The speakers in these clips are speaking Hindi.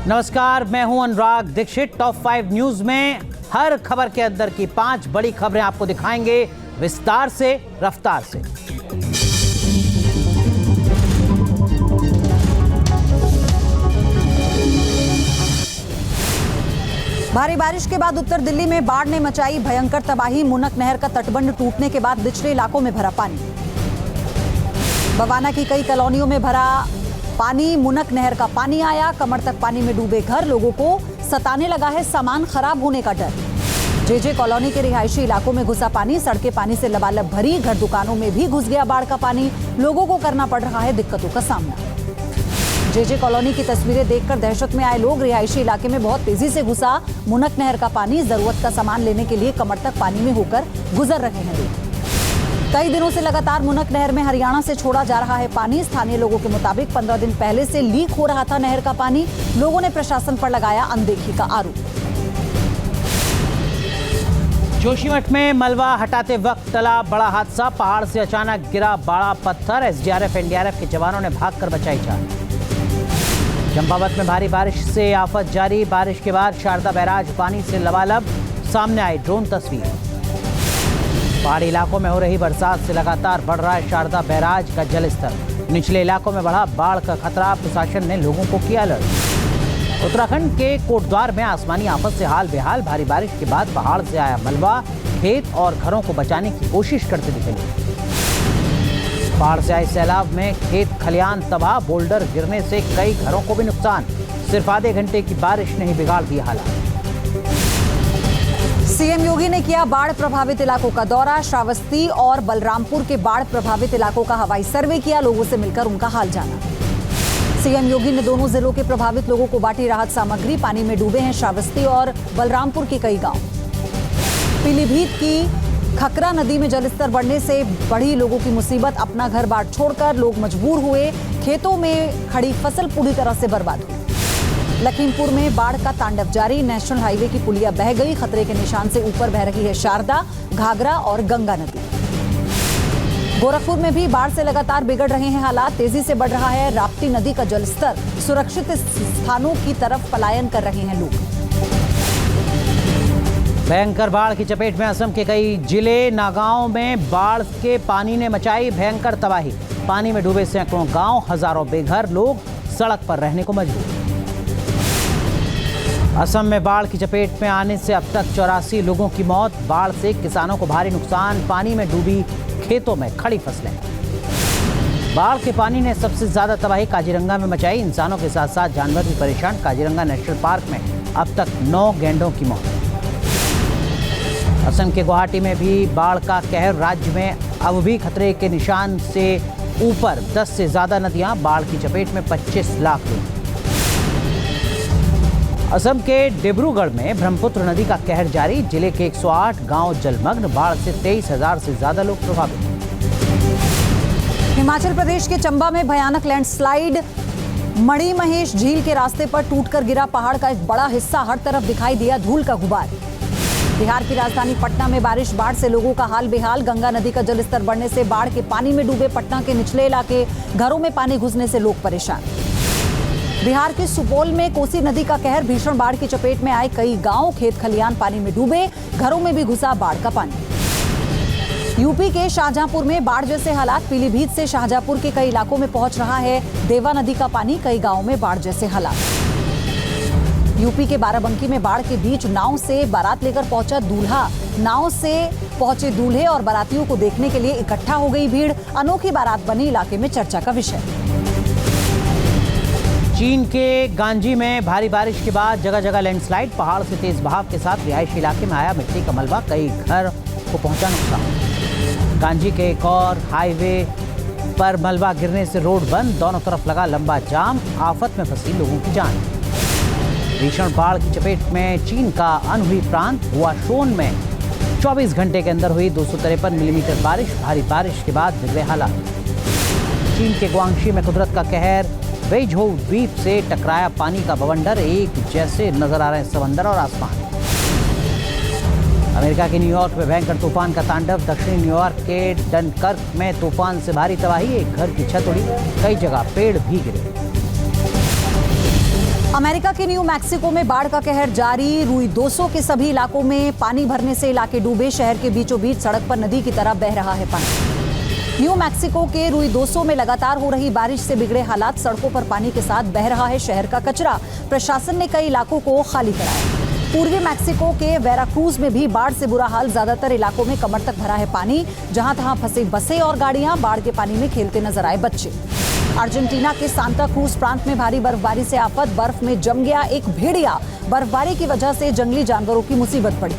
नमस्कार, मैं हूं अनुराग दीक्षित। टॉप 5 न्यूज में हर खबर के अंदर की 5 बड़ी खबरें आपको दिखाएंगे विस्तार से, रफ्तार से। भारी बारिश के बाद उत्तर दिल्ली में बाढ़ ने मचाई भयंकर तबाही। मुनक नहर का तटबंध टूटने के बाद निचले इलाकों में भरा पानी। बवाना की कई कॉलोनियों में भरा पानी। मुनक नहर का पानी आया, कमर तक पानी में डूबे घर। लोगों को सताने लगा है सामान खराब होने का डर। जेजे कॉलोनी के रिहायशी इलाकों में घुसा पानी। सड़कें पानी से लबालब भरी। घर दुकानों में भी घुस गया बाढ़ का पानी। लोगों को करना पड़ रहा है दिक्कतों का सामना। जेजे कॉलोनी की तस्वीरें देखकर दहशत में आए लोग। रिहायशी इलाके में बहुत तेजी से घुसा मुनक नहर का पानी। जरूरत का सामान लेने के लिए कमर तक पानी में होकर गुजर रहे हैं लोग। कई दिनों से लगातार मुनक नहर में हरियाणा से छोड़ा जा रहा है पानी। स्थानीय लोगों के मुताबिक 15 दिन पहले से लीक हो रहा था नहर का पानी। लोगों ने प्रशासन पर लगाया अनदेखी का आरोप। जोशीमठ में मलबा हटाते वक्त टला बड़ा हादसा। पहाड़ से अचानक गिरा बड़ा पत्थर। एसडीआरएफ एनडीआरएफ के जवानों ने भागकर बचाई जान। चंपावत में भारी बारिश से आफत जारी। बारिश के बाद शारदा बैराज पानी से लबालब। सामने आई ड्रोन तस्वीर। पहाड़ी इलाकों में हो रही बरसात से लगातार बढ़ रहा है शारदा बैराज का जलस्तर। निचले इलाकों में बढ़ा बाढ़ का खतरा। प्रशासन ने लोगों को किया अलर्ट। उत्तराखंड के कोटद्वार में आसमानी आफत से हाल बेहाल। भारी बारिश के बाद पहाड़ से आया मलबा खेत और घरों को बचाने की कोशिश करते दिखे लोग। पहाड़ से आए सैलाब में खेत खलियान तबाह। बोल्डर गिरने से कई घरों को भी नुकसान। सिर्फ आधे घंटे की बारिश ने ही बिगाड़ दिया हालात। सीएम योगी ने किया बाढ़ प्रभावित इलाकों का दौरा। श्रावस्ती और बलरामपुर के बाढ़ प्रभावित इलाकों का हवाई सर्वे किया। लोगों से मिलकर उनका हाल जाना। सीएम योगी ने दोनों जिलों के प्रभावित लोगों को बांटी राहत सामग्री। पानी में डूबे हैं श्रावस्ती और बलरामपुर के कई गांव। पीलीभीत की खकरा नदी में जलस्तर बढ़ने से बढ़ी लोगों की मुसीबत। अपना घर बार छोड़कर लोग मजबूर हुए। खेतों में खड़ी फसल पूरी तरह से बर्बाद हुई। लखीमपुर में बाढ़ का तांडव जारी। नेशनल हाईवे की पुलिया बह गई। खतरे के निशान से ऊपर बह रही है शारदा, घाघरा और गंगा नदी। गोरखपुर में भी बाढ़ से लगातार बिगड़ रहे हैं हालात। तेजी से बढ़ रहा है राप्ती नदी का जलस्तर। सुरक्षित स्थानों की तरफ पलायन कर रहे हैं लोग। भयंकर बाढ़ की चपेट में असम के कई जिले। नागांव में बाढ़ के पानी ने मचाई भयंकर तबाही। पानी में डूबे सैकड़ों गांव। हजारों बेघर लोग सड़क पर रहने को मजबूर। असम में बाढ़ की चपेट में आने से अब तक 84 लोगों की मौत। बाढ़ से किसानों को भारी नुकसान। पानी में डूबी खेतों में खड़ी फसलें। बाढ़ के पानी ने सबसे ज्यादा तबाही काजीरंगा में मचाई। इंसानों के साथ साथ जानवर भी परेशान। काजीरंगा नेशनल पार्क में अब तक 9 गैंडों की मौत। असम के गुवाहाटी में भी बाढ़ का कहर। राज्य में अब भी खतरे के निशान से ऊपर 10 से ज्यादा नदियां। बाढ़ की चपेट में 25 लाख लोग। असम के डिब्रूगढ़ में ब्रह्मपुत्र नदी का कहर जारी। जिले के 108 गांव जलमग्न। बाढ़ से 23,000 से ज्यादा लोग प्रभावित। हिमाचल प्रदेश के चंबा में भयानक लैंडस्लाइड। मणिमहेश झील के रास्ते पर टूटकर गिरा पहाड़ का एक बड़ा हिस्सा। हर तरफ दिखाई दिया धूल का गुबार। बिहार की राजधानी पटना में बारिश। बाढ़ से लोगों का हाल बेहाल। गंगा नदी का जलस्तर बढ़ने से बाढ़ के पानी में डूबे पटना के निचले इलाके। घरों में पानी घुसने से लोग परेशान। बिहार के सुपौल में कोसी नदी का कहर। भीषण बाढ़ की चपेट में आए कई गांव। खेत खलियान पानी में डूबे। घरों में भी घुसा बाढ़ का पानी। यूपी के शाहजहांपुर में बाढ़ जैसे हालात। पीलीभीत से शाहजहांपुर के कई इलाकों में पहुंच रहा है देवा नदी का पानी। कई गांवों में बाढ़ जैसे हालात। यूपी के बाराबंकी में बाढ़ के बीच नाव से बारात लेकर पहुंचा दूल्हा। नाव से पहुंचे दूल्हे और बारातियों को देखने के लिए इकट्ठा हो गई भीड़। अनोखी बारात बनी इलाके में चर्चा का विषय। चीन के गांजी में भारी बारिश के बाद जगह जगह लैंडस्लाइड। पहाड़ से तेज बहाव के साथ रिहायशी इलाके में आया मिट्टी का मलबा। कई घर को पहुंचा नुकसान। गांजी के एक और हाईवे पर मलबा गिरने से रोड बंद। दोनों तरफ लगा लंबा जाम। आफत में फंसी लोगों की जान। भीषण बाढ़ की चपेट में चीन का अनहुई प्रांत हुआशोन में 24 घंटे के अंदर हुई 253 मिलीमीटर बारिश। भारी बारिश के बाद बिगड़े हालात। चीन के ग्वांगशी में कुदरत का कहर। वेइझोउ द्वीप से टकराया पानी का बवंडर। एक जैसे नजर आ रहे हैं समंदर और आसमान। अमेरिका के न्यूयॉर्क में भयंकर तूफान का तांडव। दक्षिणी न्यूयॉर्क के डनकर्क में तूफान से भारी तबाही। एक घर की छत उड़ी। कई जगह पेड़ भी गिरे। अमेरिका के न्यू मैक्सिको में बाढ़ का कहर जारी। रूई 200 के सभी इलाकों में पानी भरने से इलाके डूबे। शहर के बीचों बीच सड़क पर नदी की तरह बह रहा है पानी। न्यू मैक्सिको के रूई 200 में लगातार हो रही बारिश से बिगड़े हालात। सड़कों पर पानी के साथ बह रहा है शहर का कचरा। प्रशासन ने कई इलाकों को खाली कराया। पूर्वी मैक्सिको के वेराक्रूज में भी बाढ़ से बुरा हाल। ज्यादातर इलाकों में कमर तक भरा है पानी। जहां तहां फंसे बसें और गाड़ियां। बाढ़ के पानी में खेलते नजर आए बच्चे। अर्जेंटीना के सांता क्रूज प्रांत में भारी बर्फबारी से आफत। बर्फ में जम गया एक भेड़िया। बर्फबारी की वजह से जंगली जानवरों की मुसीबत पड़ी।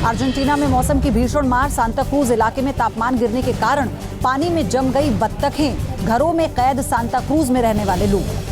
अर्जेंटीना में मौसम की भीषण मार। सांता क्रूज इलाके में तापमान गिरने के कारण पानी में जम गई बत्तखें। घरों में कैद सांता क्रूज में रहने वाले लोग।